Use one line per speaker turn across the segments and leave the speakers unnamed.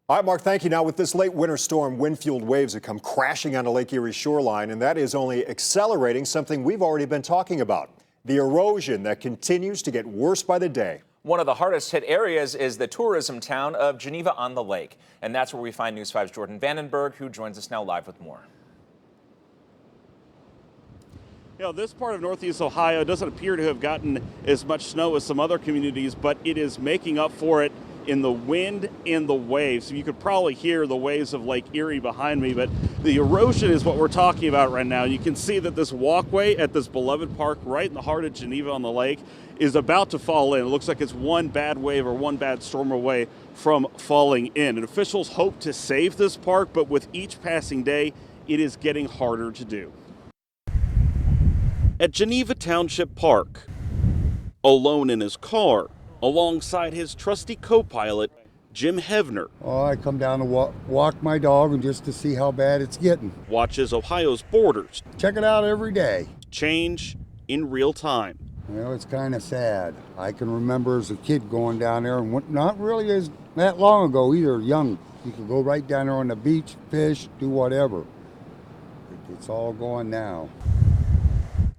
All right, Mark, thank you. Now, with this late winter storm, wind-fueled waves have come crashing onto Lake Erie shoreline, and that is only accelerating something we've already been talking about, the erosion that continues to get worse by the day.
One of the hardest hit areas is the tourism town of Geneva-on-the-Lake, and that's where we find News 5's Jordan Vandenberg, who joins us now live with more.
You know, this part of Northeast Ohio doesn't appear to have gotten as much snow as some other communities, but it is making up for it in the wind and the waves. You could probably hear the waves of Lake Erie behind me, but the erosion is what we're talking about right now. You can see that this walkway at this beloved park right in the heart of Geneva-on-the-Lake is about to fall in. It looks like it's one bad wave or one bad storm away from falling in. And officials hope to save this park, but with each passing day, it is getting harder to do. At Geneva Township Park, alone in his car, alongside his trusty co-pilot, Jim Hevner.
Oh, I come down to walk my dog and just to see how bad it's getting.
Watches Ohio's borders
Check it out every day.
change in real time.
You know, it's kind of sad. I can remember as a kid going down there, and not really as that long ago either, young. You could go right down there on the beach, fish, do whatever. It's all gone now.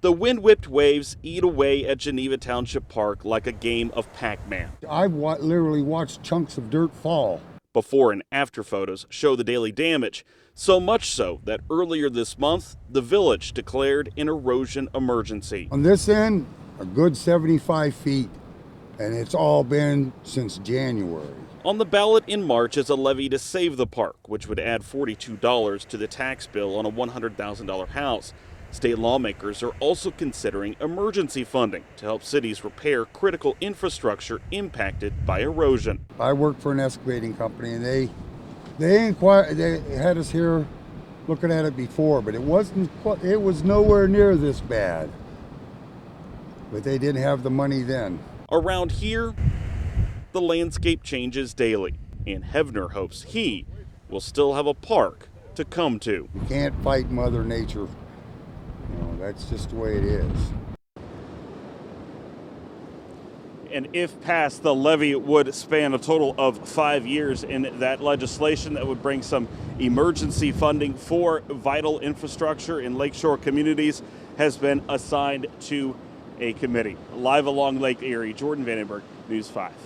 The wind-whipped waves eat away at Geneva Township Park like a game of Pac-Man.
I've literally watched chunks of dirt fall.
Before and after photos show the daily damage, so much so that earlier this month, the village declared an erosion emergency.
On this end, a good 75 feet, and it's all been since January.
On the ballot in March is a levy to save the park, which would add $42 to the tax bill on a $100,000 house. State lawmakers are also considering emergency funding to help cities repair critical infrastructure impacted by erosion.
I work for an excavating company, and they had us here looking at it before, but it was nowhere near this bad. But they didn't have the money then.
Around here, the landscape changes daily, and Hevner hopes he will still have a park to come to.
You can't fight Mother Nature. You know, that's just the way it is.
And if passed, the levy would span a total of 5 years. In that legislation, that would bring some emergency funding for vital infrastructure in lakeshore communities has been assigned to a committee. Live along Lake Erie, Jordan Vandenberg, News 5.